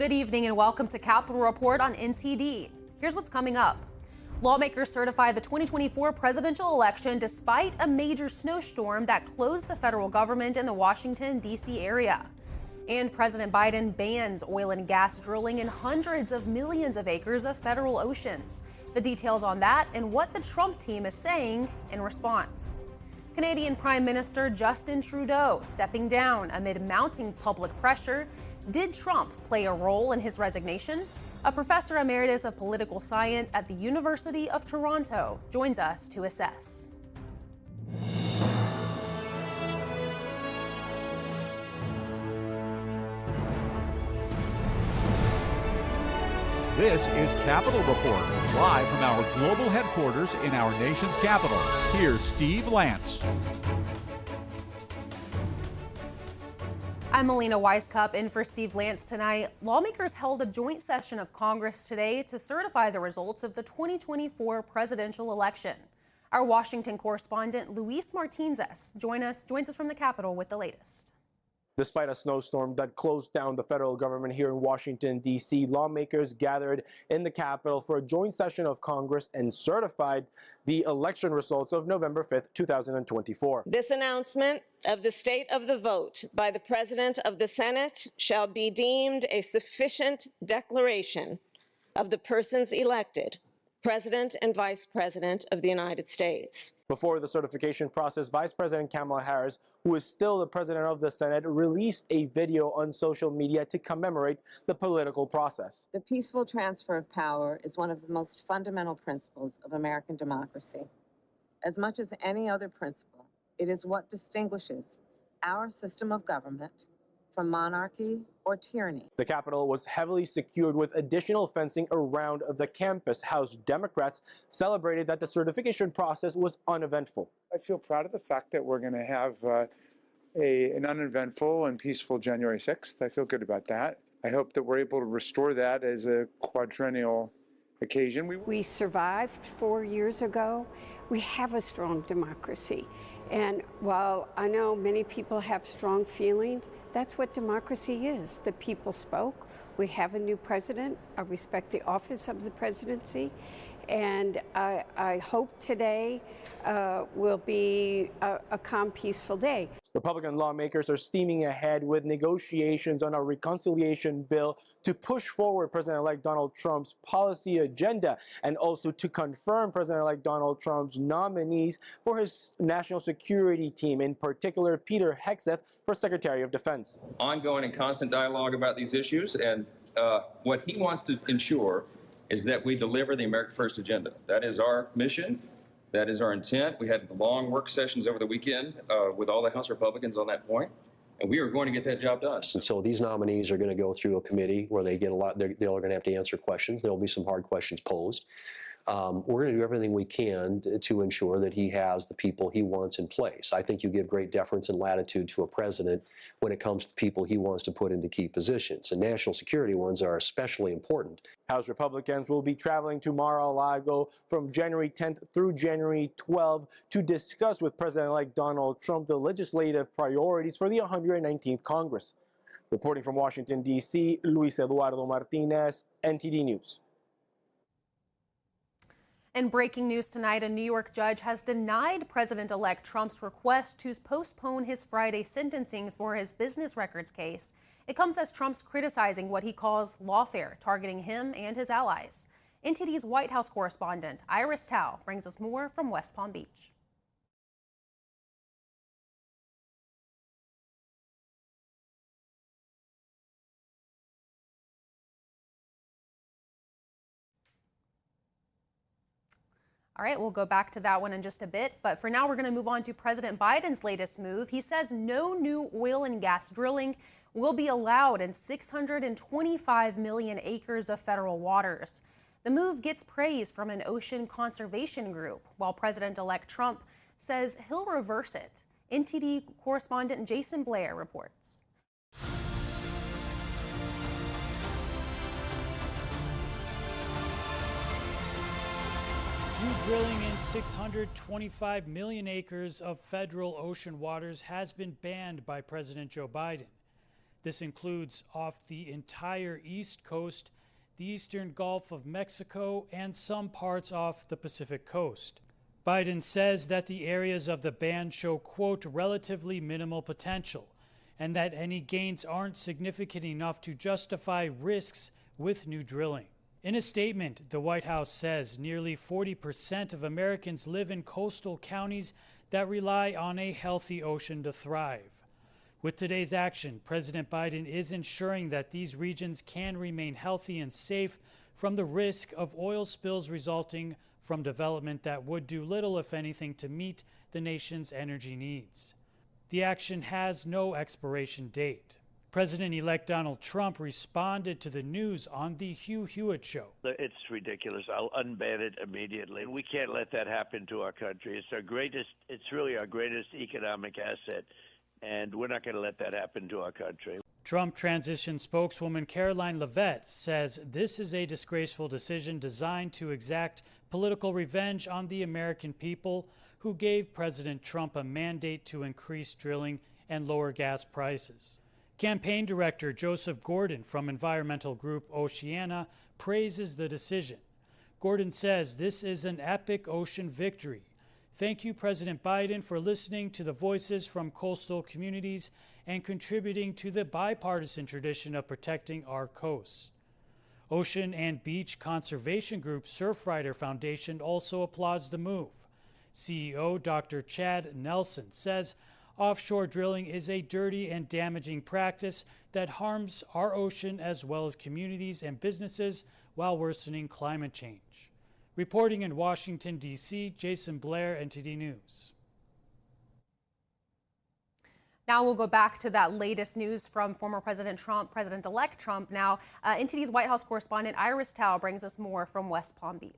Good evening and welcome to Capitol Report on NTD. Here's what's coming up. Lawmakers certify the 2024 presidential election despite a major snowstorm that closed the federal government in the Washington, D.C. area. And President Biden bans oil and gas drilling in hundreds of millions of acres of federal oceans. The details on that and what the Trump team is saying in response. Canadian Prime Minister Justin Trudeau stepping down amid mounting public pressure. Did Trump play a role in his resignation? A professor emeritus of political science at the University of Toronto joins us to assess. This is Capitol Report, live from our global headquarters in our nation's capital. Here's Steve Lance. I'm Melina Weiskup in for Steve Lance tonight. Lawmakers held a joint session of Congress today to certify the results of the 2024 presidential election. Our Washington correspondent Luis Martinez joins us from the Capitol with the latest. Despite a snowstorm that closed down the federal government here in Washington, D.C., lawmakers gathered in the Capitol for a joint session of Congress and certified the election results of November 5th, 2024. This announcement of the state of the vote by the President of the Senate shall be deemed a sufficient declaration of the persons elected President and Vice President of the United States. Before the certification process, Vice President Kamala Harris, who is still the President of the Senate, released a video on social media to commemorate the political process. The peaceful transfer of power is one of the most fundamental principles of American democracy. As much as any other principle, it is what distinguishes our system of government from monarchy or tyranny. The Capitol was heavily secured with additional fencing around the campus. House Democrats celebrated that the certification process was uneventful. I feel proud of the fact that we're going to have an uneventful and peaceful January 6th. I feel good about that. I hope that we're able to restore that as a quadrennial occasion. We survived 4 years ago. We have a strong democracy. And while I know many people have strong feelings, that's what democracy is. The people spoke. We have a new president. I respect the office of the presidency. And I hope today will be a calm, peaceful day. Republican lawmakers are steaming ahead with negotiations on a reconciliation bill to push forward President-elect Donald Trump's policy agenda and also to confirm President-elect Donald Trump's nominees for his national security team, in particular Peter Hegseth for Secretary of Defense. Ongoing and constant dialogue about these issues, and what he wants to ensure is that we deliver the America First agenda. That is our mission. That is our intent. We had long work sessions over the weekend with all the House Republicans on that point, and we are going to get that job done. And so these nominees are going to go through a committee where they get they're going to have to answer questions. There will be some hard questions posed. We're going to do everything we can to ensure that he has the people he wants in place. I think you give great deference and latitude to a president when it comes to people he wants to put into key positions, and national security ones are especially important. House Republicans will be traveling to Mar-a-Lago from January 10th through January 12th to discuss with President-elect Donald Trump the legislative priorities for the 119th Congress. Reporting from Washington, D.C., Luis Eduardo Martinez, NTD News. In breaking news tonight, a New York judge has denied President-elect Trump's request to postpone his Friday sentencing for his business records case. It comes as Trump's criticizing what he calls lawfare, targeting him and his allies. NTD's White House correspondent Iris Tao brings us more from West Palm Beach. All right, we'll go back to that one in just a bit. But for now, we're going to move on to President Biden's latest move. He says no new oil and gas drilling will be allowed in 625 million acres of federal waters. The move gets praise from an ocean conservation group, while President-elect Trump says he'll reverse it. NTD correspondent Jason Blair reports. New drilling in 625 million acres of federal ocean waters has been banned by President Joe Biden. This includes off the entire East Coast, the eastern Gulf of Mexico, and some parts off the Pacific coast. Biden says that the areas of the ban show, quote, relatively minimal potential, and that any gains aren't significant enough to justify risks with new drilling. In a statement, the White House says nearly 40% of Americans live in coastal counties that rely on a healthy ocean to thrive. With today's action, President Biden is ensuring that these regions can remain healthy and safe from the risk of oil spills resulting from development that would do little, if anything, to meet the nation's energy needs. The action has no expiration date. President-elect Donald Trump responded to the news on The Hugh Hewitt Show. It's ridiculous. I'll unban it immediately. We can't let that happen to our country. It's really our greatest economic asset, and we're not going to let that happen to our country. Trump transition spokeswoman Caroline Leavitt says this is a disgraceful decision designed to exact political revenge on the American people who gave President Trump a mandate to increase drilling and lower gas prices. Campaign Director Joseph Gordon from environmental group Oceana praises the decision. Gordon says this is an epic ocean victory. Thank you, President Biden, for listening to the voices from coastal communities and contributing to the bipartisan tradition of protecting our coasts. Ocean and beach conservation group Surfrider Foundation also applauds the move. CEO Dr. Chad Nelson says offshore drilling is a dirty and damaging practice that harms our ocean as well as communities and businesses while worsening climate change. Reporting in Washington, D.C., Jason Blair, NTD News. Now we'll go back to that latest news from former President Trump, President-elect Trump. Now, NTD's White House correspondent Iris Tao brings us more from West Palm Beach.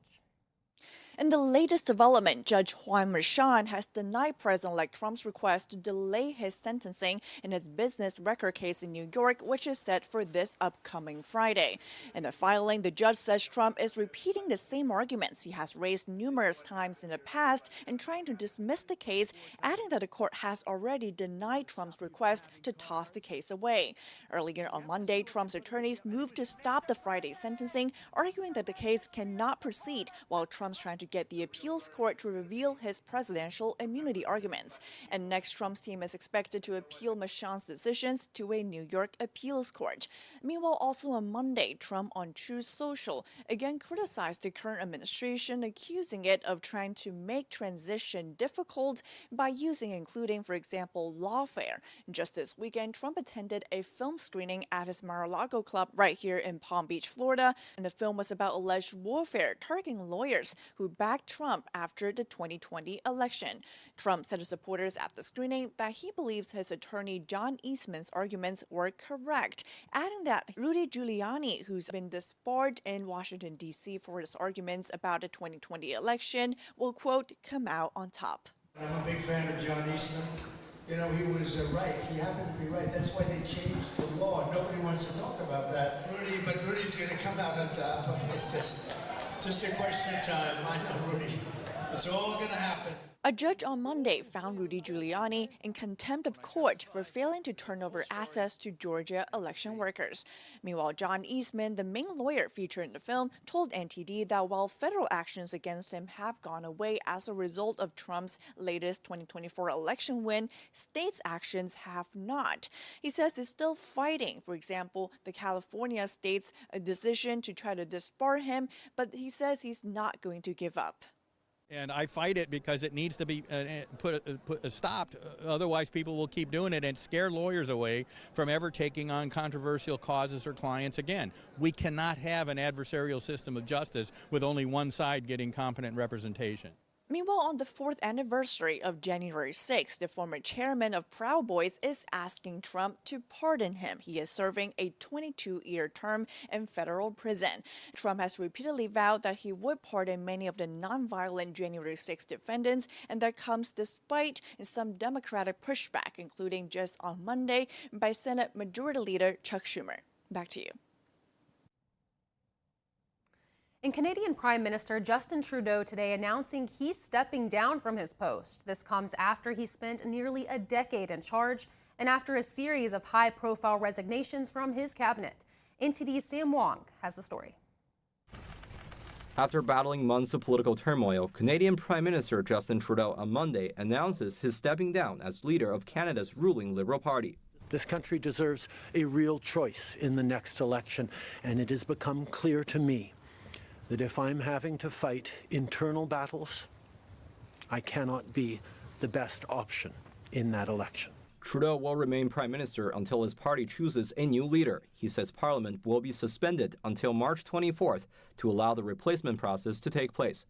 In the latest development, Judge Juan Merchan has denied President-elect Trump's request to delay his sentencing in his business record case in New York, which is set for this upcoming Friday. In the filing, the judge says Trump is repeating the same arguments he has raised numerous times in the past and trying to dismiss the case, adding that the court has already denied Trump's request to toss the case away. Earlier on Monday, Trump's attorneys moved to stop the Friday sentencing, arguing that the case cannot proceed while Trump's trying to get the appeals court to reveal his presidential immunity arguments. And next, Trump's team is expected to appeal Merchan's decisions to a New York appeals court. Meanwhile, also on Monday, Trump on Truth Social again criticized the current administration, accusing it of trying to make transition difficult by including, for example, lawfare. Just this weekend, Trump attended a film screening at his Mar-a-Lago club right here in Palm Beach, Florida, and the film was about alleged warfare targeting lawyers who backed Trump after the 2020 election. Trump said to supporters at the screening that he believes his attorney John Eastman's arguments were correct, adding that Rudy Giuliani, who's been disbarred in Washington, D.C. for his arguments about the 2020 election, will, quote, come out on top. I'm a big fan of John Eastman. You know, he was right. He happened to be right. That's why they changed the law. Nobody wants to talk about that. But Rudy's going to come out on top. It's just a question of time. I know, Rudy. It's all going to happen. A judge on Monday found Rudy Giuliani in contempt of court for failing to turn over assets to Georgia election workers. Meanwhile, John Eastman, the main lawyer featured in the film, told NTD that while federal actions against him have gone away as a result of Trump's latest 2024 election win, states' actions have not. He says he's still fighting, for example, the California state's decision to try to disbar him, but he says he's not going to give up. And I fight it because it needs to be stopped. Otherwise, people will keep doing it and scare lawyers away from ever taking on controversial causes or clients again. We cannot have an adversarial system of justice with only one side getting competent representation. Meanwhile, on the 4th anniversary of January 6th, the former chairman of Proud Boys is asking Trump to pardon him. He is serving a 22-year term in federal prison. Trump has repeatedly vowed that he would pardon many of the nonviolent January 6th defendants, and that comes despite some Democratic pushback, including just on Monday by Senate Majority Leader Chuck Schumer. Back to you. And Canadian Prime Minister Justin Trudeau today announcing he's stepping down from his post. This comes after he spent nearly a decade in charge and after a series of high-profile resignations from his cabinet. NTD's Sam Wong has the story. After battling months of political turmoil, Canadian Prime Minister Justin Trudeau on Monday announces his stepping down as leader of Canada's ruling Liberal Party. This country deserves a real choice in the next election, and it has become clear to me that if I'm having to fight internal battles, I cannot be the best option in that election. Trudeau will remain Prime Minister until his party chooses a new leader. He says Parliament will be suspended until March 24th to allow the replacement process to take place.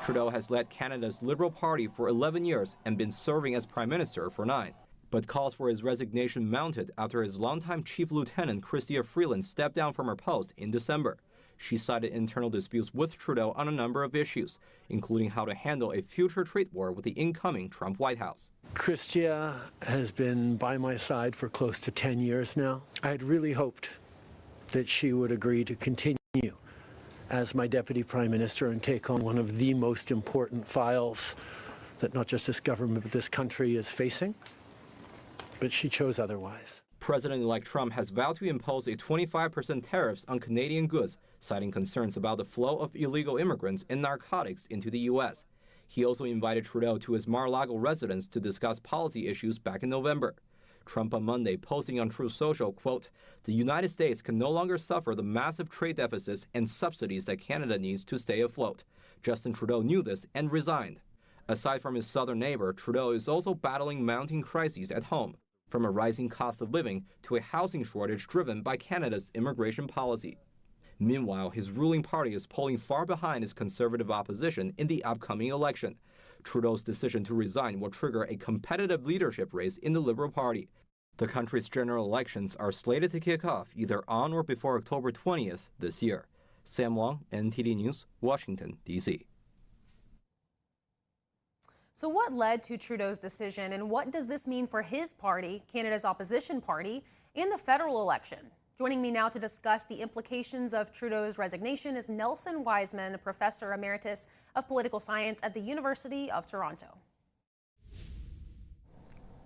Trudeau has led Canada's Liberal Party for 11 years and been serving as Prime Minister for 9. But calls for his resignation mounted after his longtime Chief Lieutenant Chrystia Freeland stepped down from her post in December. She cited internal disputes with Trudeau on a number of issues, including how to handle a future trade war with the incoming Trump White House. Chrystia has been by my side for close to 10 years now. I had really hoped that she would agree to continue as my Deputy Prime Minister and take on one of the most important files that not just this government but this country is facing. But she chose otherwise. President-elect Trump has vowed to impose a 25% tariffs on Canadian goods, citing concerns about the flow of illegal immigrants and narcotics into the U.S. He also invited Trudeau to his Mar-a-Lago residence to discuss policy issues back in November. Trump on Monday posting on Truth Social, quote, "The United States can no longer suffer the massive trade deficits and subsidies that Canada needs to stay afloat." Justin Trudeau knew this and resigned. Aside from his southern neighbor, Trudeau is also battling mounting crises at home, from a rising cost of living to a housing shortage driven by Canada's immigration policy. Meanwhile, his ruling party is polling far behind his conservative opposition in the upcoming election. Trudeau's decision to resign will trigger a competitive leadership race in the Liberal Party. The country's general elections are slated to kick off either on or before October 20th this year. Sam Wong, NTD News, Washington, D.C. So what led to Trudeau's decision, and what does this mean for his party, Canada's opposition party, in the federal election? Joining me now to discuss the implications of Trudeau's resignation is Nelson Wiseman, Professor Emeritus of Political Science at the University of Toronto.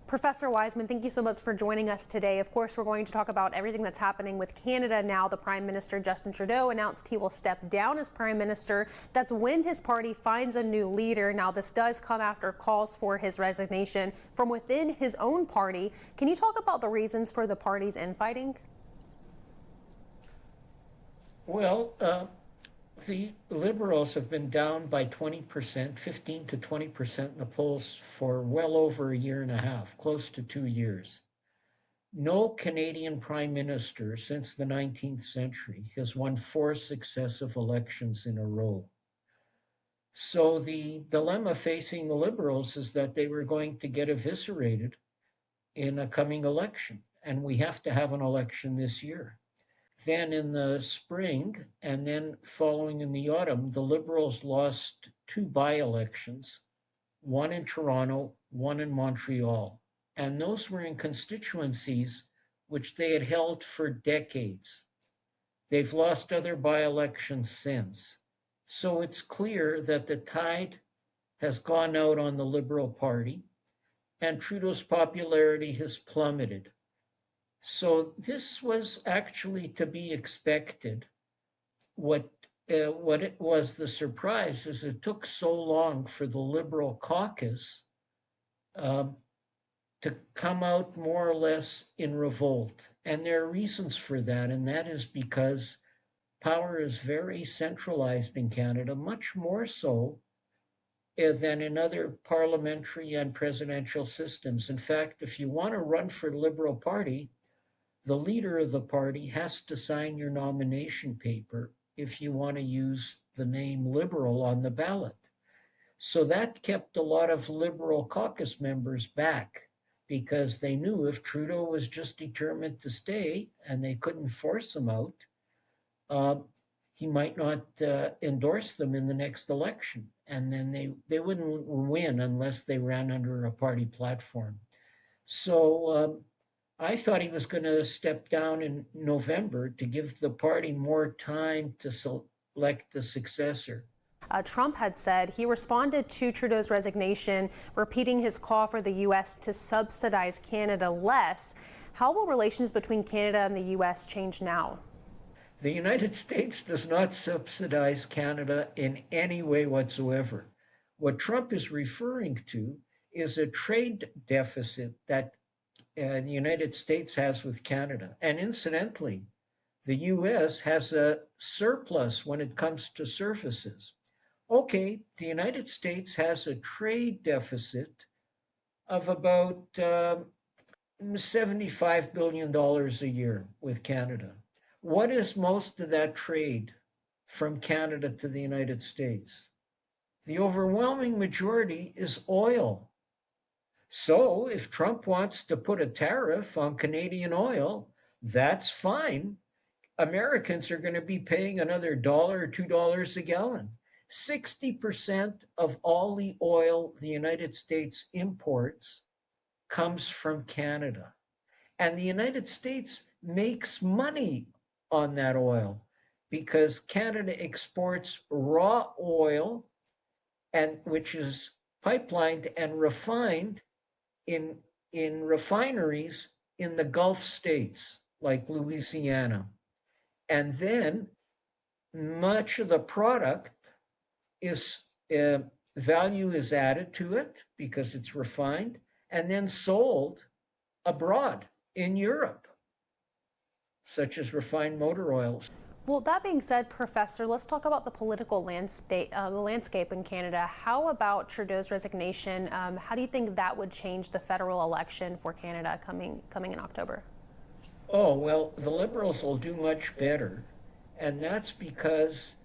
Professor Wiseman, thank you so much for joining us today. Of course, we're going to talk about everything that's happening with Canada now. The Prime Minister Justin Trudeau announced he will step down as Prime Minister. That's when his party finds a new leader. Now, this does come after calls for his resignation from within his own party. Can you talk about the reasons for the party's infighting? Well, the Liberals have been down by 20%, 15 to 20% in the polls for well over a year and a half, close to 2 years. No Canadian Prime Minister since the 19th century has won 4 successive elections in a row. So the dilemma facing the Liberals is that they were going to get eviscerated in a coming election, and we have to have an election this year. Then in the spring, and then following in the autumn, the Liberals lost 2 by-elections, one in Toronto, one in Montreal. And those were in constituencies which they had held for decades. They've lost other by-elections since. So it's clear that the tide has gone out on the Liberal Party, and Trudeau's popularity has plummeted. So this was actually to be expected. What it was the surprise is it took so long for the Liberal caucus to come out more or less in revolt. And there are reasons for that, and that is because power is very centralized in Canada, much more so than in other parliamentary and presidential systems. In fact, if you want to run for the Liberal Party, the leader of the party has to sign your nomination paper if you want to use the name Liberal on the ballot. So that kept a lot of Liberal caucus members back because they knew if Trudeau was just determined to stay and they couldn't force him out, he might not endorse them in the next election. And then they wouldn't win unless they ran under a party platform. So I thought he was going to step down in November to give the party more time to select the successor. Trump had said he responded to Trudeau's resignation, repeating his call for the U.S. to subsidize Canada less. How will relations between Canada and the U.S. change now? The United States does not subsidize Canada in any way whatsoever. What Trump is referring to is a trade deficit that the United States has with Canada. And incidentally, the U.S. has a surplus when it comes to services. Okay, the United States has a trade deficit of about $75 billion a year with Canada. What is most of that trade from Canada to the United States? The overwhelming majority is oil. So if Trump wants to put a tariff on Canadian oil, that's fine. Americans are going to be paying another $1 or $2 a gallon. 60% of all the oil the United States imports comes from Canada. And the United States makes money on that oil because Canada exports raw oil, and which is pipelined and refined in refineries in the Gulf states like Louisiana. And then much of the product is value is added to it because it's refined and then sold abroad in Europe, such as refined motor oils. Well, that being said, Professor, let's talk about the political landscape in Canada. How about Trudeau's resignation? How do you think that would change the federal election for Canada coming in October? Oh, well, the Liberals will do much better, and that's because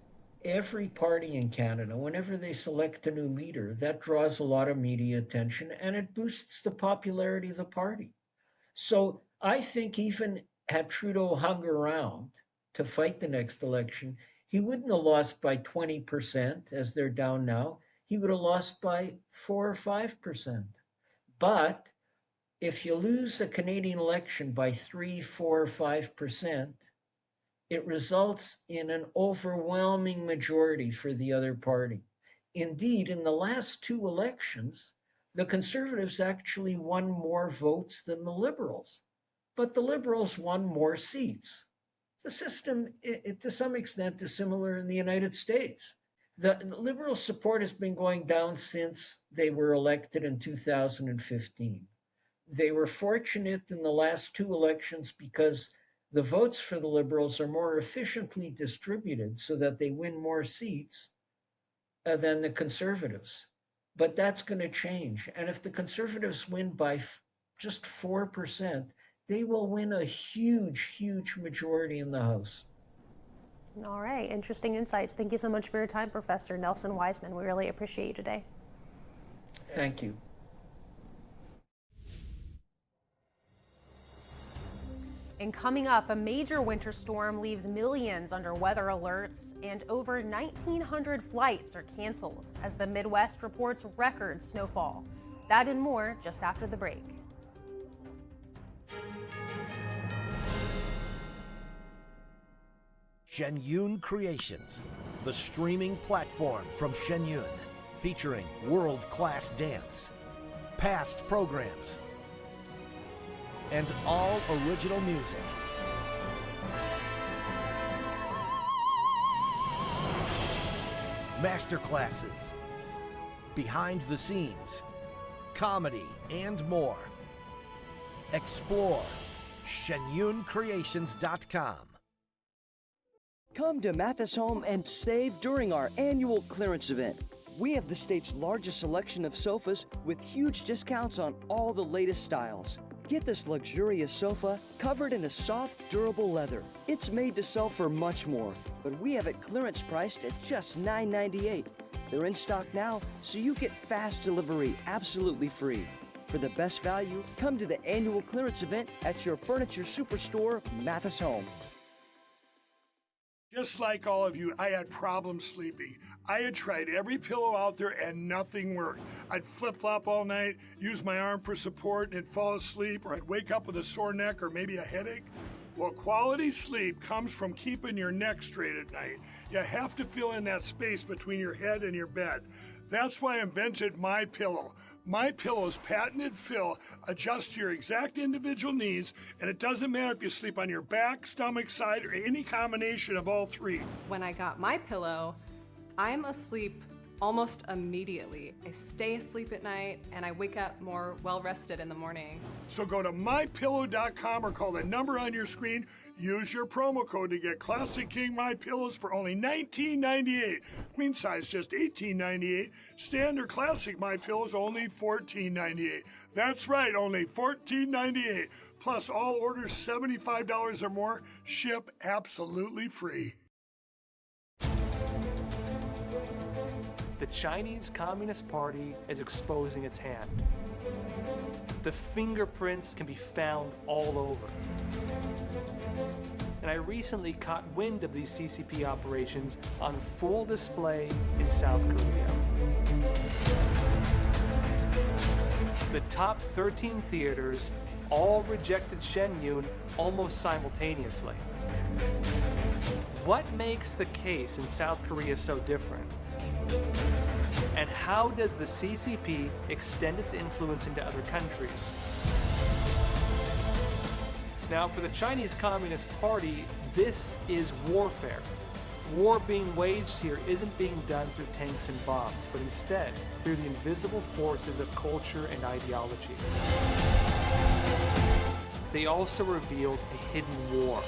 every party in Canada, whenever they select a new leader, that draws a lot of media attention, and it boosts the popularity of the party. So I think even had Trudeau hung around to fight the next election, he wouldn't have lost by 20%, as they're down now. He would have lost by 4 or 5%. But if you lose a Canadian election by 3, 4, 5%, it results in an overwhelming majority for the other party. Indeed, in the last 2 elections, the Conservatives actually won more votes than the Liberals, but the Liberals won more seats. The system, to some extent, is similar in the United States. The Liberal support has been going down since they were elected in 2015. They were fortunate in the last 2 elections because the votes for the Liberals are more efficiently distributed so that they win more seats than the Conservatives. But that's going to change. And if the Conservatives win by just 4%, they will win a huge, huge majority in the House. All right, interesting insights. Thank you so much for your time, Professor Nelson Wiseman. We really appreciate you today. Thank you. And coming up, a major winter storm leaves millions under weather alerts, and over 1,900 flights are canceled as the Midwest reports record snowfall. That and more just after the break. Shenyun Creations, the streaming platform from Shenyun, featuring world-class dance, past programs, and all original music. Masterclasses, behind the scenes, comedy, and more. Explore shenyuncreations.com. Come to Mathis Home and save during our annual clearance event. We have the state's largest selection of sofas with huge discounts on all the latest styles. Get this luxurious sofa covered in a soft, durable leather. It's made to sell for much more, but we have it clearance priced at just $9.98. They're in stock now, so you get fast delivery absolutely free. For the best value, come to the annual clearance event at your furniture superstore, Mathis Home. Just like all of you, I had problems sleeping. I had tried every pillow out there and nothing worked. I'd flip-flop all night, use my arm for support, and fall asleep, or I'd wake up with a sore neck or maybe a headache. Well, quality sleep comes from keeping your neck straight at night. You have to fill in that space between your head and your bed. That's why I invented My Pillow. My Pillow's patented fill adjusts to your exact individual needs, and it doesn't matter if you sleep on your back, stomach, side, or any combination of all three. When I got My Pillow, I'm asleep almost immediately. I stay asleep at night and I wake up more well-rested in the morning. So go to mypillow.com or call the number on your screen. Use your promo code to get Classic King My Pillows for only $19.98. Queen size just $18.98. Standard Classic My Pillows only $14.98. That's right, only $14.98. Plus all orders $75 or more ship absolutely free. The Chinese Communist Party is exposing its hand. The fingerprints can be found all over. And I recently caught wind of these CCP operations on full display in South Korea. The top 13 theaters all rejected Shenyun almost simultaneously. What makes the case in South Korea so different? And how does the CCP extend its influence into other countries? Now, for the Chinese Communist Party, this is warfare. War being waged here isn't being done through tanks and bombs, but instead through the invisible forces of culture and ideology. They also revealed a hidden war.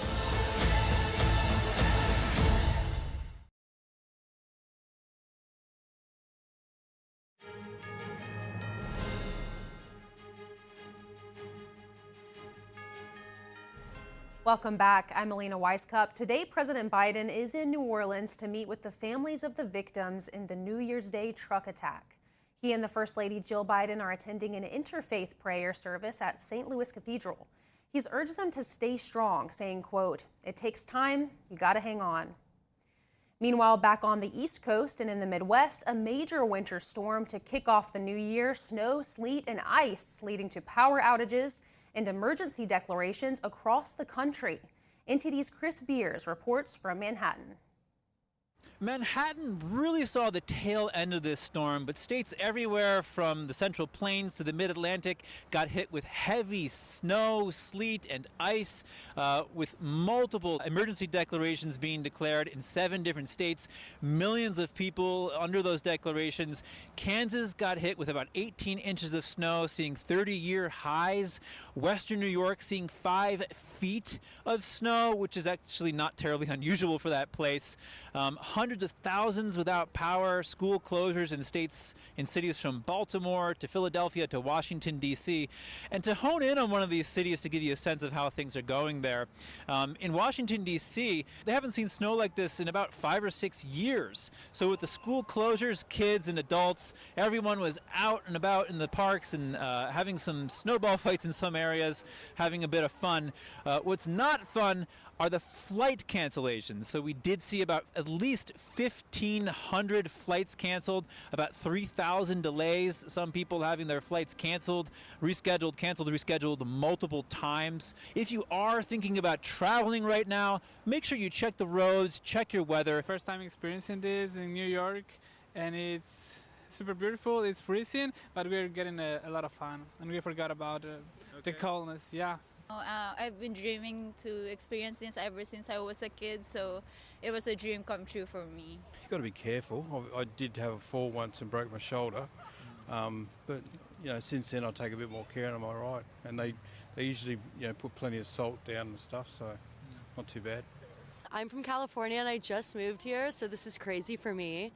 Welcome back. I'm Melina Weiskup. Today, President Biden is in New Orleans to meet with the families of the victims in the New Year's Day truck attack. He and the First Lady Jill Biden are attending an interfaith prayer service at St. Louis Cathedral. He's urged them to stay strong, saying, quote, "It takes time, you gotta hang on." Meanwhile, back on the East Coast and in the Midwest, a major winter storm to kick off the new year, snow, sleet, and ice, leading to power outages and emergency declarations across the country. NTD's Chris Beers reports from Manhattan. Manhattan really saw the tail end of this storm, but states everywhere from the Central Plains to the Mid-Atlantic got hit with heavy snow, sleet, and ice, with multiple emergency declarations being declared in 7 different states. Millions of people under those declarations. Kansas got hit with about 18 inches of snow, seeing 30-year highs. Western New York seeing 5 feet of snow, which is actually not terribly unusual for that place. Hundreds of thousands without power, school closures in cities from Baltimore to Philadelphia to Washington, D.C. And to hone in on one of these cities to give you a sense of how things are going there, in Washington, D.C., they haven't seen snow like this in about 5 or 6 years. So with the school closures, kids and adults, everyone was out and about in the parks and having some snowball fights in some areas, having a bit of fun. What's not fun are the flight cancellations. So we did see about at least 1,500 flights canceled, about 3,000 delays, some people having their flights canceled, rescheduled multiple times. If you are thinking about traveling right now, make sure you check the roads, check your weather. First time experiencing this in New York, and it's super beautiful. It's freezing, but we're getting a lot of fun, and we forgot about the coldness. Yeah. I've been dreaming to experience this ever since I was a kid, so it was a dream come true for me. You've got to be careful. I did have a fall once and broke my shoulder, but since then I take a bit more care and I'm all right. And they usually put plenty of salt down and stuff, so not too bad. I'm from California and I just moved here, so this is crazy for me.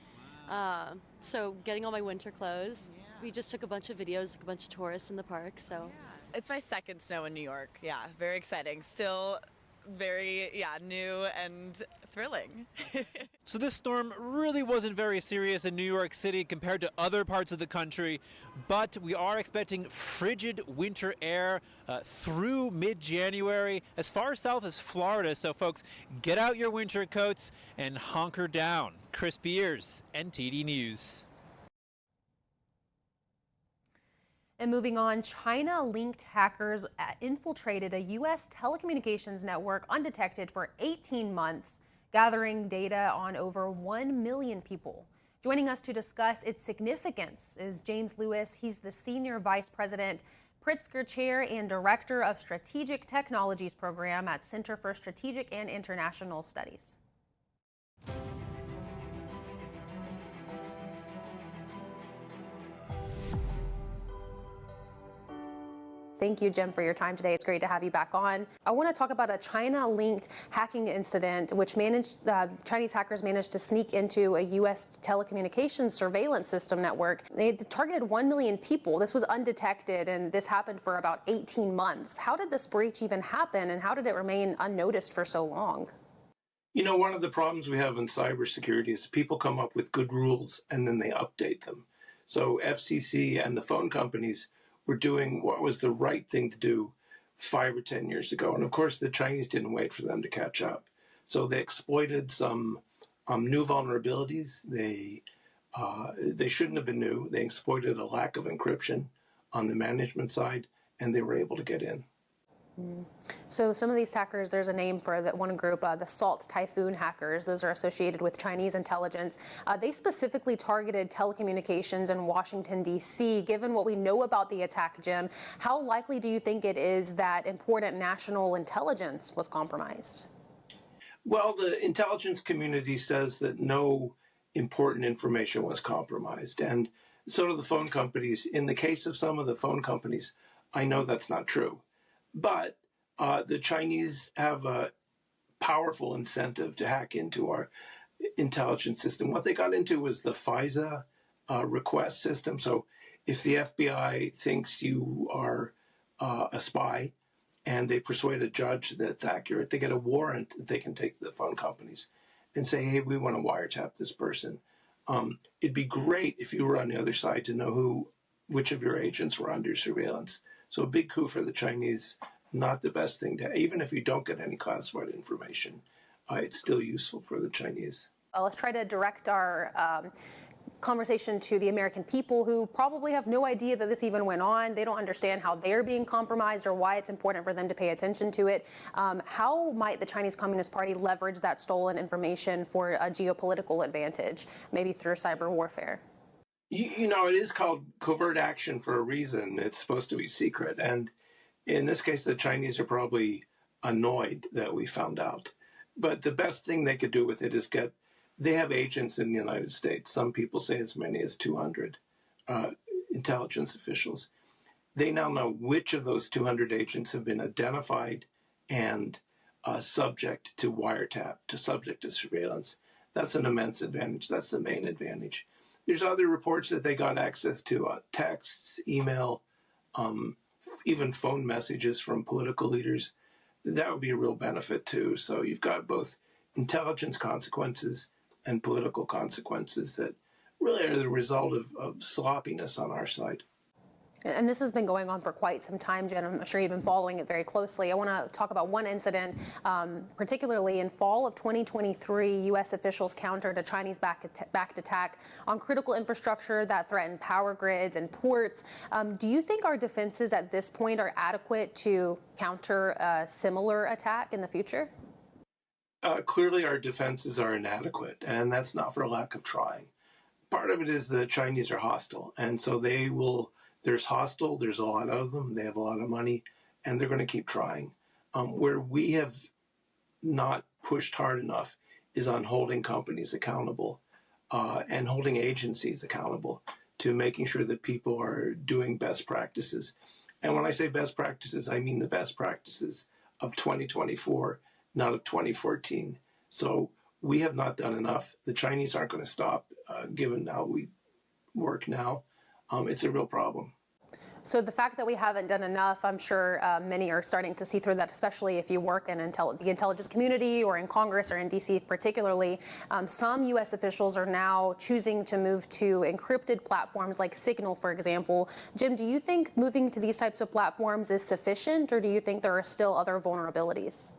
So getting all my winter clothes. We just took a bunch of videos, like a bunch of tourists in the park, so. It's my second snow in New York. Yeah, very exciting. Still very, new and thrilling. So this storm really wasn't very serious in New York City compared to other parts of the country, but we are expecting frigid winter air through mid-January as far south as Florida. So folks, get out your winter coats and hunker down. Chris Beers, NTD News. And moving on, China-linked hackers infiltrated a U.S. telecommunications network undetected for 18 months, gathering data on over 1 million people. Joining us to discuss its significance is James Lewis. He's the Senior Vice President, Pritzker Chair, and Director of Strategic Technologies Program at Center for Strategic and International Studies. Thank you, Jim, for your time today. It's great to have you back on. I want to talk about a China-linked hacking incident, which Chinese hackers managed to sneak into a U.S. telecommunications surveillance system network. They targeted 1 million people. This was undetected, and this happened for about 18 months. How did this breach even happen, and how did it remain unnoticed for so long? You know, one of the problems we have in cybersecurity is people come up with good rules, and then they update them. So FCC and the phone companies were doing what was the right thing to do 5 or 10 years ago. And of course, the Chinese didn't wait for them to catch up. So they exploited some new vulnerabilities. They shouldn't have been new. They exploited a lack of encryption on the management side, and they were able to get in. So some of these hackers, there's a name for that one group, the Salt Typhoon hackers. Those are associated with Chinese intelligence. They specifically targeted telecommunications in Washington, D.C. Given what we know about the attack, Jim, how likely do you think it is that important national intelligence was compromised? Well, the intelligence community says that no important information was compromised. And so do the phone companies. In the case of some of the phone companies, I know that's not true. But the Chinese have a powerful incentive to hack into our intelligence system. What they got into was the FISA request system. So if the FBI thinks you are a spy and they persuade a judge that's accurate, they get a warrant that they can take to the phone companies and say, hey, we want to wiretap this person. It'd be great if you were on the other side to know which of your agents were under surveillance. So a big coup for the Chinese, not the best thing to, even if you don't get any classified information, it's still useful for the Chinese. Let's try to direct our conversation to the American people who probably have no idea that this even went on. They don't understand how they're being compromised or why it's important for them to pay attention to it. How might the Chinese Communist Party leverage that stolen information for a geopolitical advantage, maybe through cyber warfare? You know, it is called covert action for a reason. It's supposed to be secret. And in this case, the Chinese are probably annoyed that we found out. But the best thing they could do with it is they have agents in the United States. Some people say as many as 200 intelligence officials. They now know which of those 200 agents have been identified and subject to wiretap, subject to surveillance. That's an immense advantage. That's the main advantage. There's other reports that they got access to texts, email, even phone messages from political leaders. That would be a real benefit too. So you've got both intelligence consequences and political consequences that really are the result of sloppiness on our side. And this has been going on for quite some time, Jen. I'm sure you've been following it very closely. I want to talk about one incident, particularly in fall of 2023, U.S. officials countered a Chinese-backed attack on critical infrastructure that threatened power grids and ports. Do you think our defenses at this point are adequate to counter a similar attack in the future? Clearly, our defenses are inadequate, and that's not for a lack of trying. Part of it is the Chinese are hostile, and so they will. There's a lot of them, they have a lot of money, and they're going to keep trying. Where we have not pushed hard enough is on holding companies accountable and holding agencies accountable to making sure that people are doing best practices. And when I say best practices, I mean the best practices of 2024, not of 2014. So we have not done enough. The Chinese aren't going to stop, given how we work now. It's a real problem. So the fact that we haven't done enough, I'm sure many are starting to see through that, especially if you work in the intelligence community or in Congress or in D.C. particularly. Some U.S. officials are now choosing to move to encrypted platforms like Signal, for example. Jim, do you think moving to these types of platforms is sufficient, or do you think there are still other vulnerabilities?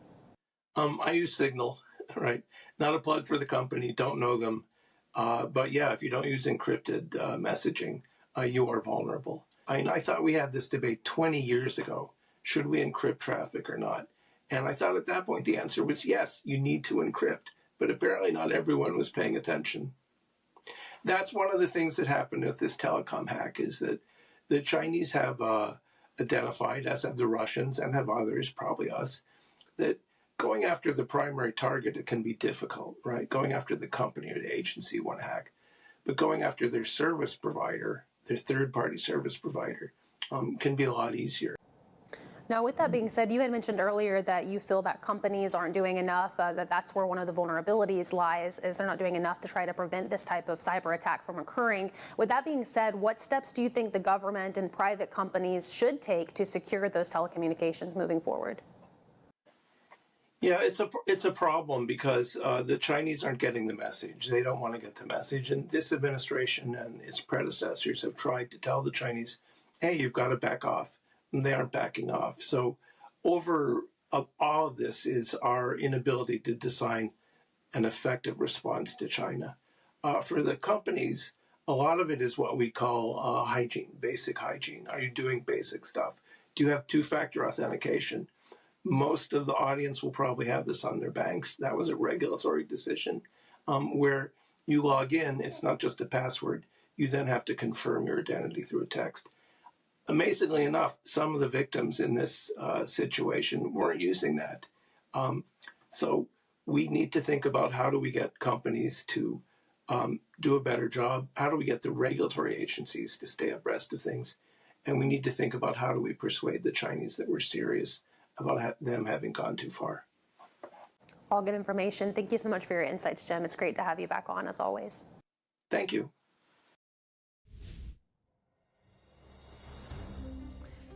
I use Signal, right? Not a plug for the company, don't know them. But yeah, if you don't use encrypted messaging, you are vulnerable. I thought we had this debate 20 years ago. Should we encrypt traffic or not? And I thought at that point the answer was yes, you need to encrypt. But apparently not everyone was paying attention. That's one of the things that happened with this telecom hack, is that the Chinese have identified, as have the Russians and have others, probably us, that going after the primary target, it can be difficult, right? Going after the company or the agency you want to hack. But going after their service provider, their third-party service provider, can be a lot easier. Now, with that being said, you had mentioned earlier that you feel that companies aren't doing enough, that's where one of the vulnerabilities lies, is they're not doing enough to try to prevent this type of cyber attack from occurring. With that being said, what steps do you think the government and private companies should take to secure those telecommunications moving forward? Yeah, it's a problem because the Chinese aren't getting the message. They don't want to get the message. And this administration and its predecessors have tried to tell the Chinese, hey, you've got to back off. And they aren't backing off. So over all of this is our inability to design an effective response to China. For the companies, a lot of it is what we call hygiene, basic hygiene. Are you doing basic stuff? Do you have two-factor authentication? Most of the audience will probably have this on their banks. That was a regulatory decision where you log in, it's not just a password. You then have to confirm your identity through a text. Amazingly enough, some of the victims in this situation weren't using that. So we need to think about how do we get companies to do a better job? How do we get the regulatory agencies to stay abreast of things? And we need to think about how do we persuade the Chinese that we're serious about them having gone too far. All good information. Thank you so much for your insights, Jim. It's great to have you back on, as always. Thank you.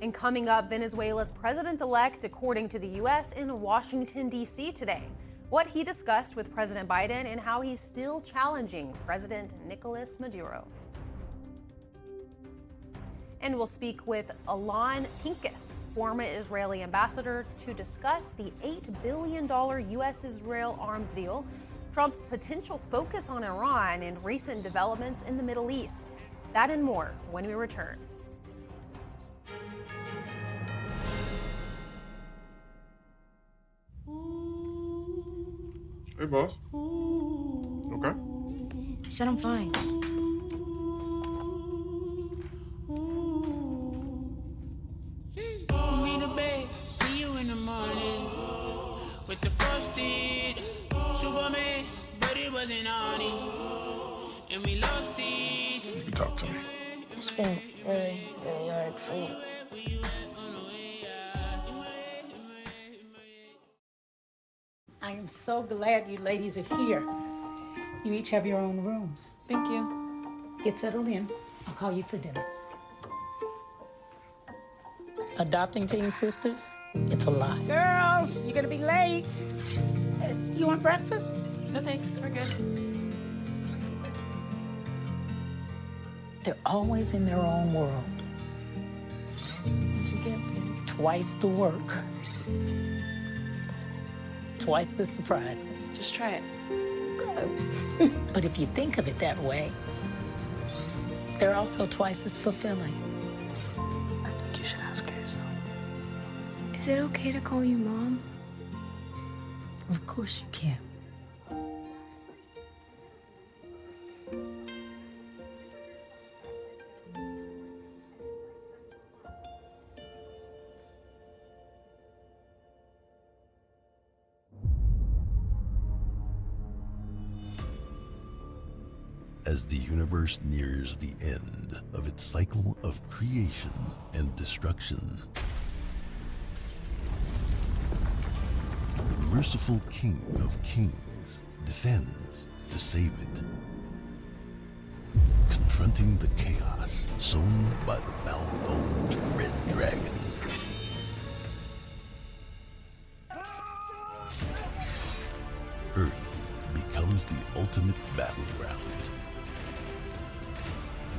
And coming up, Venezuela's president-elect, according to the U.S., in Washington, D.C. today. What he discussed with President Biden and how he's still challenging President Nicolas Maduro. And we'll speak with Alon Pincus, former Israeli ambassador, to discuss the $8 billion U.S.-Israel arms deal, Trump's potential focus on Iran, and recent developments in the Middle East. That and more when we return. Hey, boss. Okay? I said I'm fine. Me the babe, see you in the morning. With the frosted Superman, but it wasn't on it. And we lost it. You can talk to me. It's been really, really hard for me. I am so glad you ladies are here. You each have your own rooms. Thank you. Get settled in. I'll call you for dinner. Adopting teen sisters, it's a lot. Girls, you're gonna be late. You want breakfast? No thanks, we're good. They're always in their own world. What'd you get, babe? Twice the work. Twice the surprises. Just try it. But if you think of it that way, they're also twice as fulfilling. I think you should ask her yourself. Is it okay to call you Mom? Of course you can. As the universe nears the end of its cycle of creation and destruction, the merciful King of Kings descends to save it, confronting the chaos sown by the malvolent Red Dragon. Earth becomes the ultimate battleground.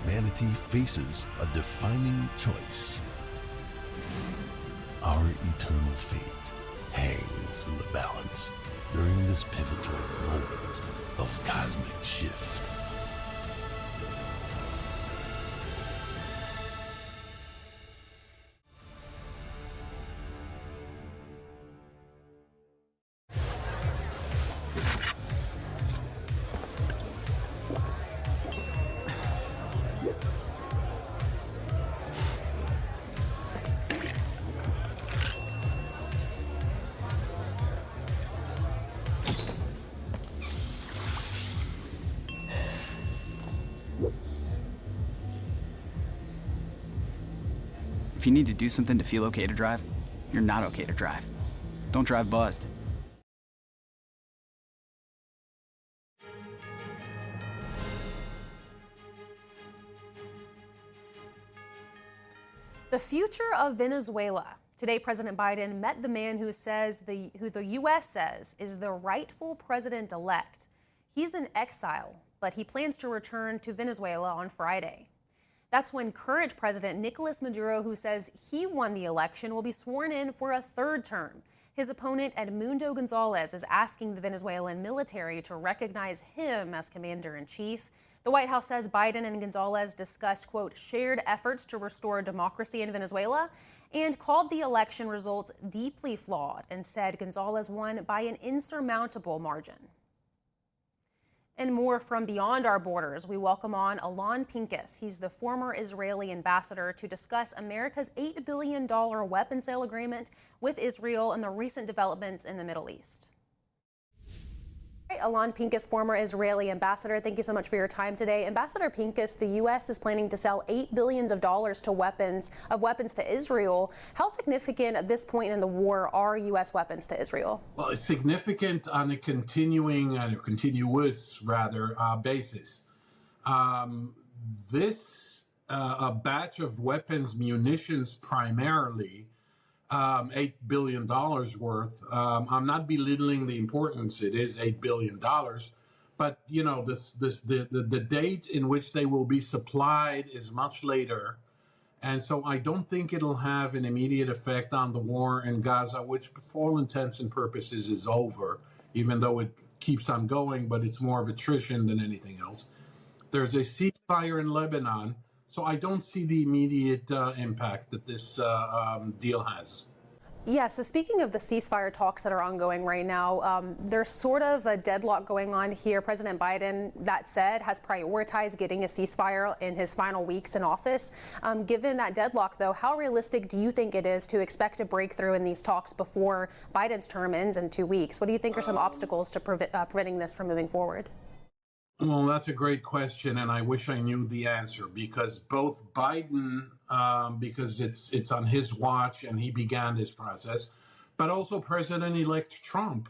Humanity faces a defining choice. Our eternal fate hangs in the balance during this pivotal moment of cosmic shift. If you need to do something to feel okay to drive, you're not okay to drive. Don't drive buzzed. The future of Venezuela. Today, President Biden met the man who the U.S. says is the rightful president-elect. He's in exile, but he plans to return to Venezuela on Friday. That's when current President Nicolas Maduro, who says he won the election, will be sworn in for a third term. His opponent, Edmundo Gonzalez, is asking the Venezuelan military to recognize him as commander-in-chief. The White House says Biden and Gonzalez discussed, quote, shared efforts to restore democracy in Venezuela and called the election results deeply flawed and said Gonzalez won by an insurmountable margin. And more from beyond our borders, we welcome on Alon Pincus. He's the former Israeli ambassador to discuss America's $8 billion weapons sale agreement with Israel and the recent developments in the Middle East. Alon Pincus, former Israeli ambassador, thank you so much for your time today. Ambassador Pincus, the U.S. is planning to sell $8 billion to weapons to Israel. How significant at this point in the war are U.S. weapons to Israel? Well, it's significant on a continuous basis. This batch of weapons, munitions primarily, $8 billion worth. I'm not belittling the importance. It is $8 billion. But, you know, the date in which they will be supplied is much later. And so I don't think it'll have an immediate effect on the war in Gaza, which for all intents and purposes is over, even though it keeps on going, but it's more of attrition than anything else. There's a ceasefire in Lebanon. So I don't see the immediate impact that this deal has. Yeah, so speaking of the ceasefire talks that are ongoing right now, there's sort of a deadlock going on here. President Biden, that said, has prioritized getting a ceasefire in his final weeks in office. Given that deadlock, though, how realistic do you think it is to expect a breakthrough in these talks before Biden's term ends in 2 weeks? What do you think are some obstacles to preventing this from moving forward? Well, that's a great question, and I wish I knew the answer, because both Biden, because it's on his watch and he began this process, but also President-elect Trump,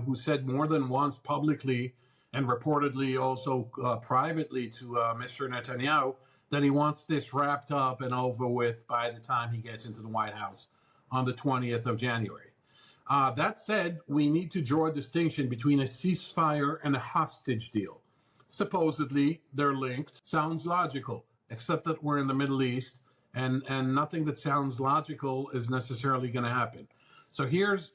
who said more than once publicly and reportedly also privately to Mr. Netanyahu that he wants this wrapped up and over with by the time he gets into the White House on the 20th of January. That said, we need to draw a distinction between a ceasefire and a hostage deal. Supposedly, they're linked. Sounds logical, except that we're in the Middle East, and nothing that sounds logical is necessarily going to happen. So here's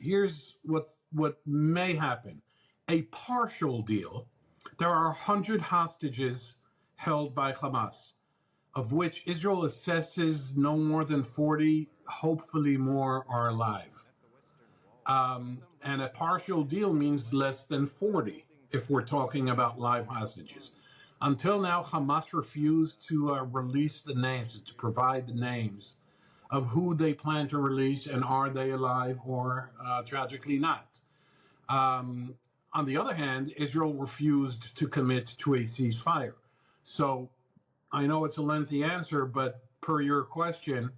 what may happen. A partial deal. There are 100 hostages held by Hamas, of which Israel assesses no more than 40, hopefully more, are alive. And a partial deal means less than 40. If we're talking about live hostages. Until now, Hamas refused to release the names, to provide the names of who they plan to release and are they alive or tragically not. On the other hand, Israel refused to commit to a ceasefire. So I know it's a lengthy answer, but per your question,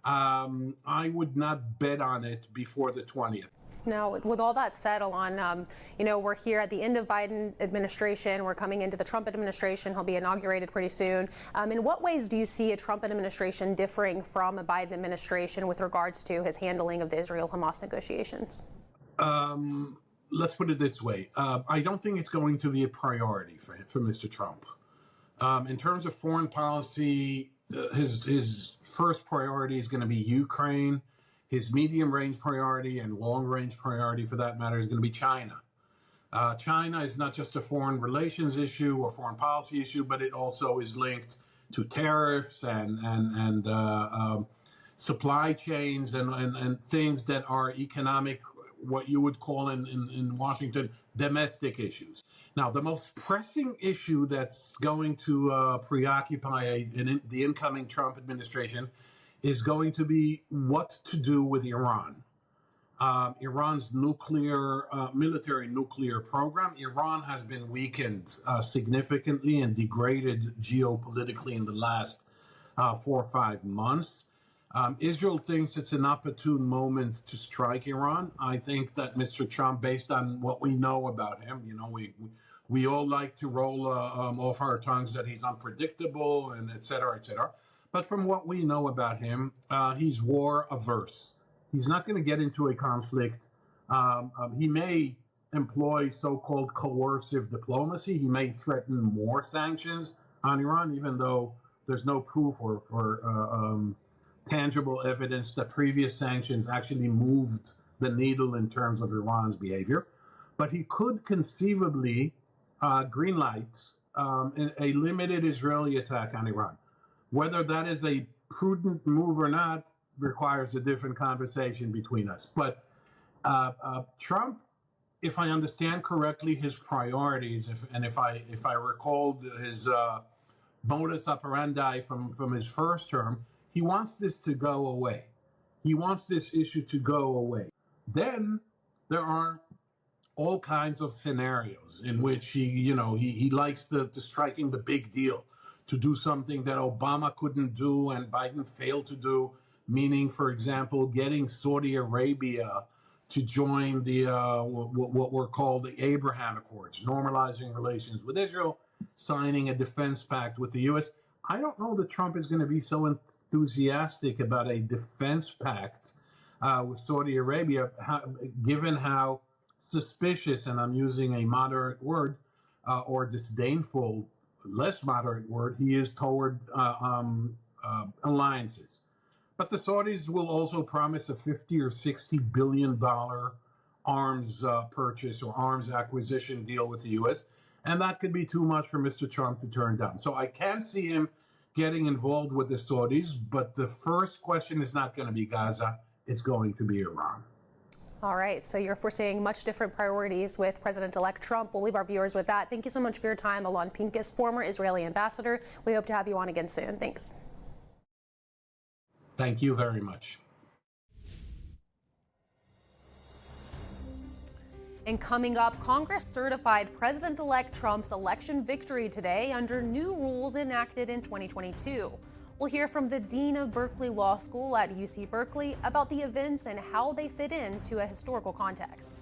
I would not bet on it before the 20th. Now, with all that said, Alon, we're here at the end of Biden administration. We're coming into the Trump administration. He'll be inaugurated pretty soon. In what ways do you see a Trump administration differing from a Biden administration with regards to his handling of the Israel-Hamas negotiations? Let's put it this way. I don't think it's going to be a priority for Mr. Trump. In terms of foreign policy, his first priority is going to be Ukraine. His medium-range priority and long-range priority, for that matter, is going to be China. China is not just a foreign relations issue or foreign policy issue, but it also is linked to tariffs and supply chains and things that are economic, what you would call in Washington, domestic issues. Now, the most pressing issue that's going to preoccupy the incoming Trump administration is going to be what to do with Iran. Iran's military nuclear program. Iran has been weakened significantly and degraded geopolitically in the last 4 or 5 months. Israel thinks it's an opportune moment to strike Iran. I think that Mr. Trump, based on what we know about him, we all like to roll off our tongues that he's unpredictable and et cetera, et cetera. But from what we know about him, he's war averse. He's not going to get into a conflict. He may employ so-called coercive diplomacy. He may threaten more sanctions on Iran, even though there's no proof or tangible evidence that previous sanctions actually moved the needle in terms of Iran's behavior. But he could conceivably greenlight a limited Israeli attack on Iran. Whether that is a prudent move or not requires a different conversation between us. But Trump, if I understand correctly his priorities, if I recall his modus operandi from his first term, he wants this to go away. He wants this issue to go away. Then there are all kinds of scenarios in which he likes to striking the big deal, to do something that Obama couldn't do and Biden failed to do, meaning, for example, getting Saudi Arabia to join the what were called the Abraham Accords, normalizing relations with Israel, signing a defense pact with the U.S. I don't know that Trump is going to be so enthusiastic about a defense pact with Saudi Arabia, given how suspicious, and I'm using a moderate word, or disdainful, less moderate word, he is toward alliances. But the Saudis will also promise a $50 or $60 billion arms purchase or arms acquisition deal with the U.S., and that could be too much for Mr. Trump to turn down. So I can't see him getting involved with the Saudis, but the first question is not going to be Gaza, it's going to be Iran. All right, so you're foreseeing much different priorities with President-elect Trump. We'll leave our viewers with that. Thank you so much for your time, Alon Pincus, former Israeli ambassador. We hope to have you on again soon. Thanks. Thank you very much. And coming up, Congress certified President-elect Trump's election victory today under new rules enacted in 2022. We'll hear from the Dean of Berkeley Law School at UC Berkeley about the events and how they fit into a historical context.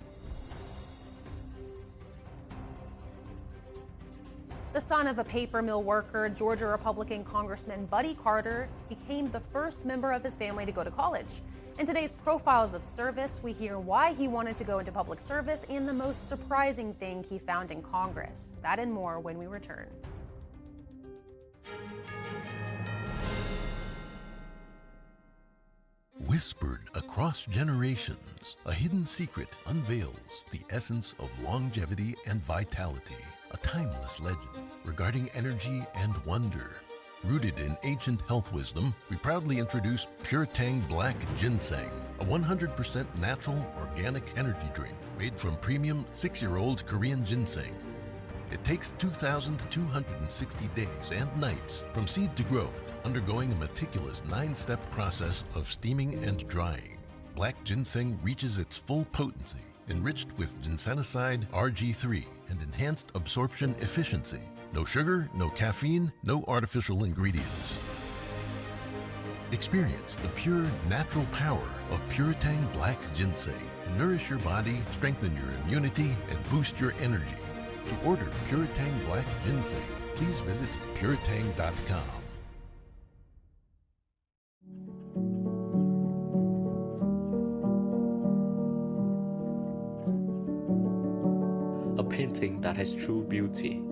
The son of a paper mill worker, Georgia Republican Congressman Buddy Carter became the first member of his family to go to college. In today's Profiles of Service, we hear why he wanted to go into public service and the most surprising thing he found in Congress. That and more when we return. Whispered across generations, a hidden secret unveils the essence of longevity and vitality. A timeless legend regarding energy and wonder. Rooted in ancient health wisdom, we proudly introduce Pure Tang Black Ginseng, a 100% natural organic energy drink made from premium 6-year-old Korean ginseng. It takes 2,260 days and nights from seed to growth, undergoing a meticulous 9-step process of steaming and drying. Black ginseng reaches its full potency, enriched with ginsenoside RG3 and enhanced absorption efficiency. No sugar, no caffeine, no artificial ingredients. Experience the pure, natural power of Pure Tang Black Ginseng. Nourish your body, strengthen your immunity, and boost your energy. To order Pure Tang Black Ginseng, please visit puretang.com. A painting that has true beauty.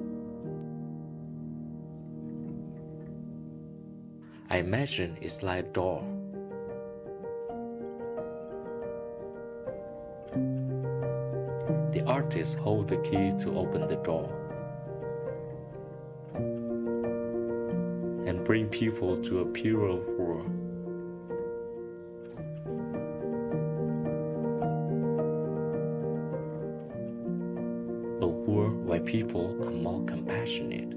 I imagine it's like a door. The artist holds the key to open the door and bring people to a purer world. A world where people are more compassionate.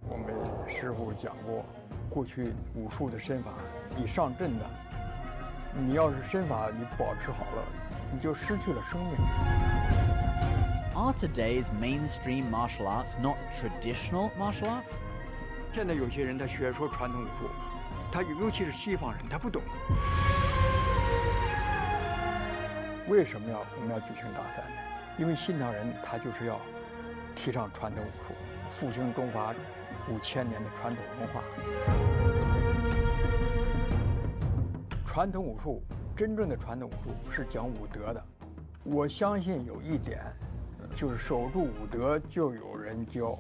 我们师傅讲过，过去武术的身法，你上阵的，你要是身法你保持好了，你就失去了生命。Are today's mainstream martial arts not traditional martial arts? 现在有些人他学说传统武术，他尤其是西方人，他不懂。为什么我们要举行大赛呢？因为新唐人他就是要提倡传统武术，复兴中华5000年的传统文化。传统武术，真正的传统武术是讲武德的。我相信有一点，就是守住武德，就有人教。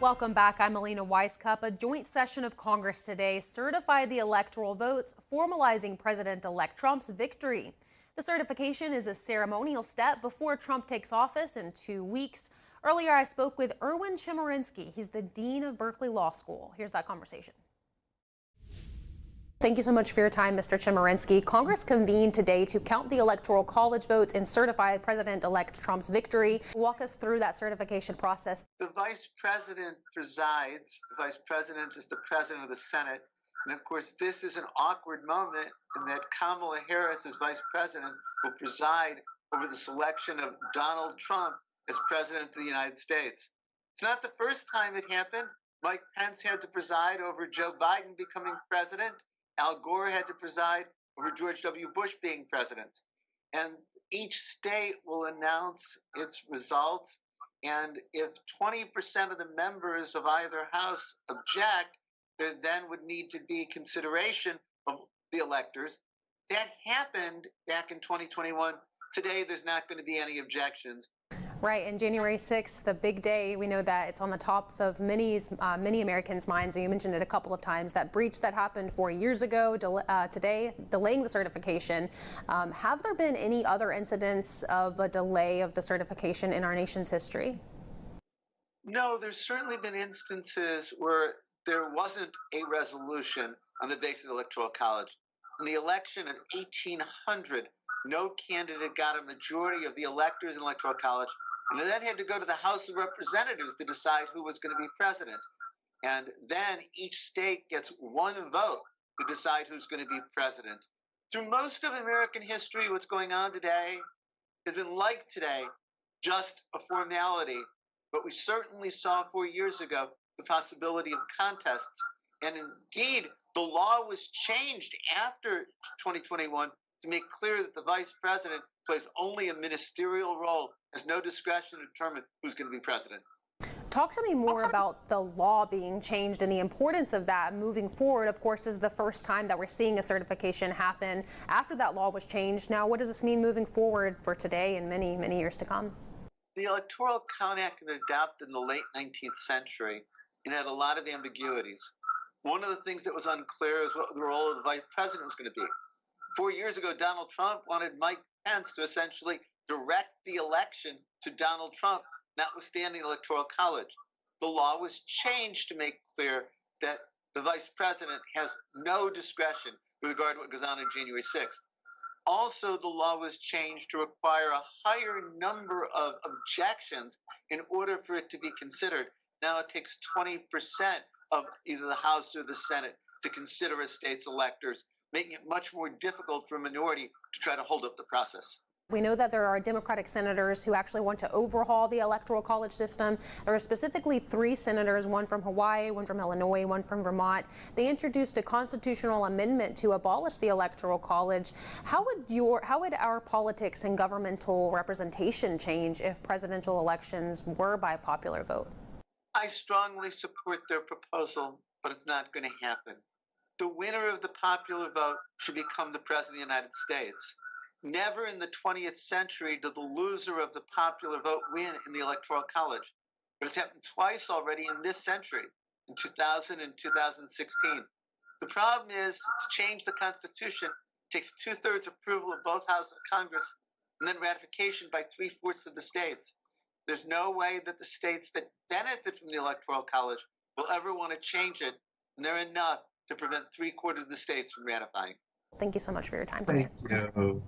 Welcome back. I'm Alina Weiskup. A joint session of Congress today certified the electoral votes, formalizing President-elect Trump's victory. The certification is a ceremonial step before Trump takes office in 2 weeks. Earlier, I spoke with Erwin Chemerinsky. He's the dean of Berkeley Law School. Here's that conversation. Thank you so much for your time, Mr. Chemerinsky. Congress convened today to count the Electoral College votes and certify President-elect Trump's victory. Walk us through that certification process. The Vice President presides. The Vice President is the President of the Senate. And of course, this is an awkward moment in that Kamala Harris, as Vice President, will preside over the selection of Donald Trump as President of the United States. It's not the first time it happened. Mike Pence had to preside over Joe Biden becoming president. Al Gore had to preside over George W. Bush being president. And each state will announce its results. And if 20% of the members of either house object, there then would need to be consideration of the electors. That happened back in 2021. Today, there's not going to be any objections. Right, and January 6th, the big day, we know that it's on the tops of many Americans' minds, and you mentioned it a couple of times, that breach that happened 4 years ago, today, delaying the certification. Have there been any other incidents of a delay of the certification in our nation's history? No, there's certainly been instances where there wasn't a resolution on the basis of the Electoral College. In the election of 1800, no candidate got a majority of the electors in the Electoral College, and they then had to go to the House of Representatives to decide who was going to be president. And then each state gets one vote to decide who's going to be president. Through most of American history, what's going on today has been like today, just a formality. But we certainly saw 4 years ago the possibility of contests. And indeed, the law was changed after 2021 to make clear that the vice president plays only a ministerial role, has no discretion to determine who's going to be president. Talk to me more about the law being changed and the importance of that moving forward. Of course, this is the first time that we're seeing a certification happen after that law was changed. Now, what does this mean moving forward for today and many, many years to come? The Electoral Count Act was adopted in the late 19th century and had a lot of ambiguities. One of the things that was unclear is what the role of the vice president was going to be. 4 years ago, Donald Trump wanted Mike Pence to essentially direct the election to Donald Trump, notwithstanding the Electoral College. The law was changed to make clear that the vice president has no discretion with regard to what goes on January 6th. Also, the law was changed to require a higher number of objections in order for it to be considered. Now it takes 20% of either the House or the Senate to consider a state's electors, making it much more difficult for a minority to try to hold up the process. We know that there are Democratic senators who actually want to overhaul the Electoral College system. There are specifically 3 senators, one from Hawaii, one from Illinois, one from Vermont. They introduced a constitutional amendment to abolish the Electoral College. How would our politics and governmental representation change if presidential elections were by popular vote? I strongly support their proposal, but it's not going to happen. The winner of the popular vote should become the President of the United States. Never in the 20th century did the loser of the popular vote win in the Electoral College. But it's happened twice already in this century, in 2000 and 2016. The problem is, to change the Constitution It takes 2/3 approval of both houses of Congress and then ratification by 3/4 of the states. There's no way that the states that benefit from the Electoral College will ever want to change it, and they're enough to prevent 3/4 of the states from ratifying. Thank you so much for your time. Thank you.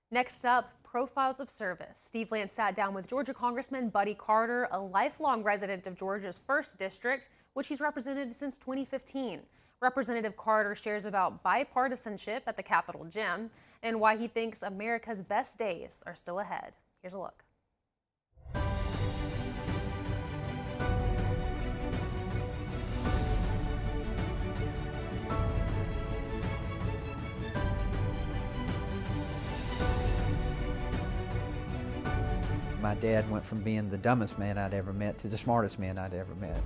Next up, profiles of service. Steve Lance sat down with Georgia Congressman Buddy Carter, a lifelong resident of Georgia's 1st District, which he's represented since 2015. Representative Carter shares about bipartisanship at the Capitol Gym and why he thinks America's best days are still ahead. Here's a look. My dad went from being the dumbest man I'd ever met to the smartest man I'd ever met.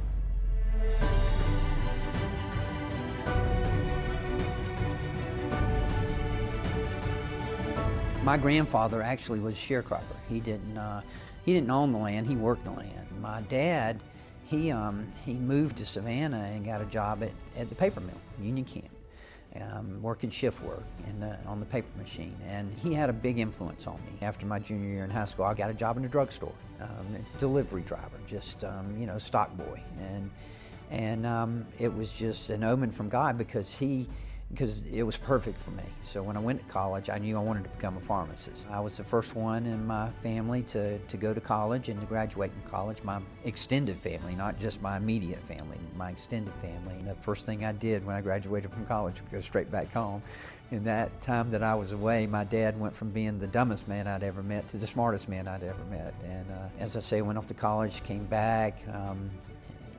My grandfather actually was a sharecropper. He didn't own the land, he worked the land. My dad, he moved to Savannah and got a job at the paper mill, Union Camp, working shift work on the paper machine. And he had a big influence on me. After my junior year in high school, I got a job in a drugstore, delivery driver, just, stock boy. And it was just an omen from God because it was perfect for me. So when I went to college, I knew I wanted to become a pharmacist. I was the first one in my family to go to college and to graduate from college. My extended family, not just my immediate family, my extended family. And the first thing I did when I graduated from college was go straight back home. In that time that I was away, my dad went from being the dumbest man I'd ever met to the smartest man I'd ever met. And as I say, went off to college, came back,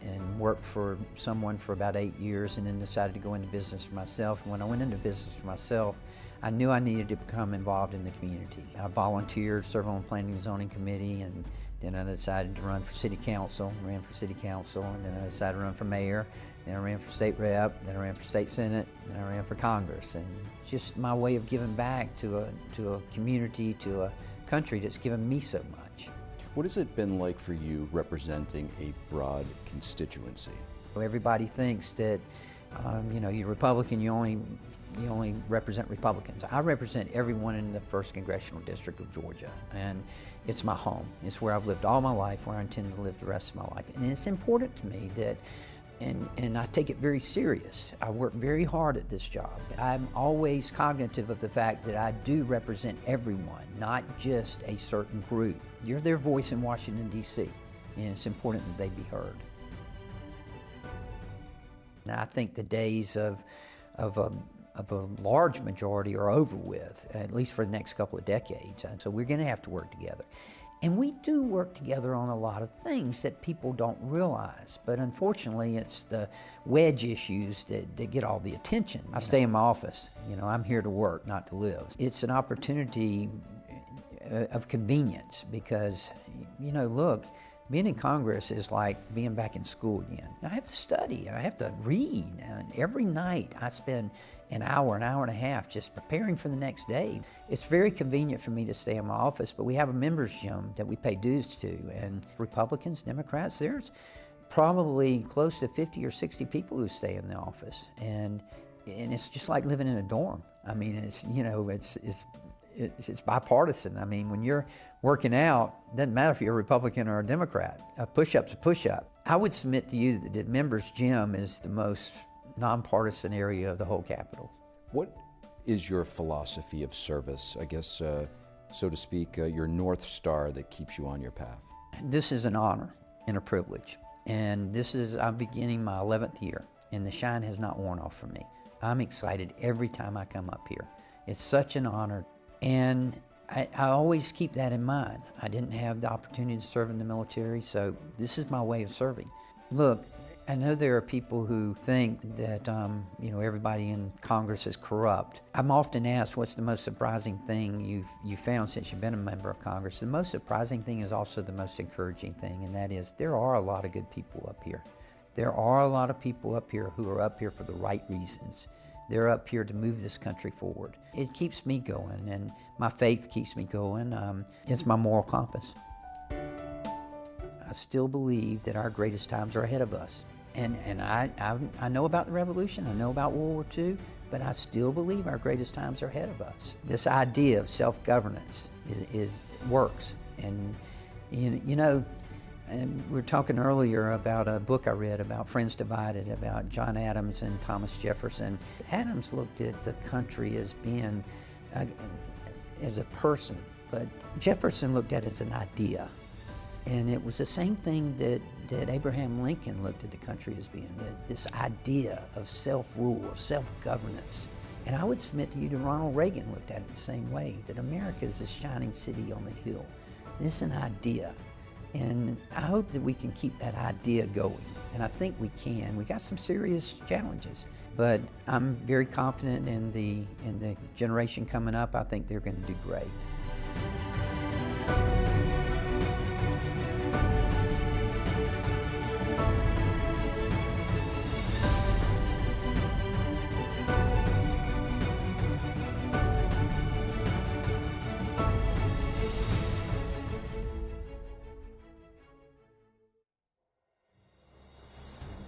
and worked for someone for about 8 years and then decided to go into business for myself. And when I went into business for myself, I knew I needed to become involved in the community. I volunteered, served on the Planning and Zoning Committee, and then I decided to run for City Council, ran for City Council, and then I decided to run for Mayor, then I ran for State Rep, then I ran for State Senate, then I ran for Congress. And just my way of giving back to a community, to a country that's given me so much. What has it been like for you representing a broad constituency? Everybody thinks that, you're Republican, you only represent Republicans. I represent everyone in the 1st Congressional District of Georgia, and it's my home. It's where I've lived all my life, where I intend to live the rest of my life. And it's important to me that, and I take it very serious. I work very hard at this job. I'm always cognitive of the fact that I do represent everyone, not just a certain group. You're their voice in Washington, D.C., and it's important that they be heard. Now, I think the days of a large majority are over with, at least for the next couple of decades. And so we're going to have to work together. And we do work together on a lot of things that people don't realize. But unfortunately, it's the wedge issues that get all the attention. I stay in my office. I'm here to work, not to live. It's an opportunity of convenience because, look, being in Congress is like being back in school again. I have to study, and I have to read, and every night I spend an hour and a half just preparing for the next day. It's very convenient for me to stay in my office, but we have a members gym that we pay dues to, and Republicans, Democrats, there's probably close to 50 or 60 people who stay in the office, and it's just like living in a dorm. I mean, it's bipartisan. I mean, when you're working out, it doesn't matter if you're a Republican or a Democrat. A push-up's a push-up. I would submit to you that members' gym is the most nonpartisan area of the whole Capitol. What is your philosophy of service, I guess, so to speak, your North Star that keeps you on your path? This is an honor and a privilege. And I'm beginning my 11th year, and the shine has not worn off for me. I'm excited every time I come up here. It's such an honor. And I always keep that in mind. I didn't have the opportunity to serve in the military, so this is my way of serving. Look, I know there are people who think that, everybody in Congress is corrupt. I'm often asked, what's the most surprising thing you've found since you've been a member of Congress? The most surprising thing is also the most encouraging thing, and that is there are a lot of good people up here. There are a lot of people up here who are up here for the right reasons. They're up here to move this country forward. It keeps me going, and my faith keeps me going. It's my moral compass. I still believe that our greatest times are ahead of us. And I know about the Revolution, I know about World War II, but I still believe our greatest times are ahead of us. This idea of self-governance works. And you know, and we were talking earlier about a book I read about Friends Divided, about John Adams and Thomas Jefferson. Adams looked at the country as being, as a person, but Jefferson looked at it as an idea. And it was the same thing that Abraham Lincoln looked at the country as being, this idea of self-rule, of self-governance. And I would submit to you that Ronald Reagan looked at it the same way, that America is this shining city on the hill. This is an idea. And I hope that we can keep that idea going. And I think we can. We got some serious challenges. But I'm very confident in the generation coming up. I think they're going to do great.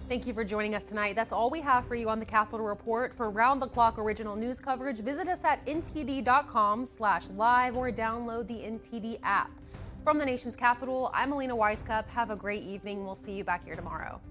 Thank you for joining us tonight. That's all we have for you on the Capitol Report. For round-the-clock original news coverage, visit us at ntd.com/live or download the NTD app. From the nation's capital, I'm Alina Weisskopf. Have a great evening. We'll see you back here tomorrow.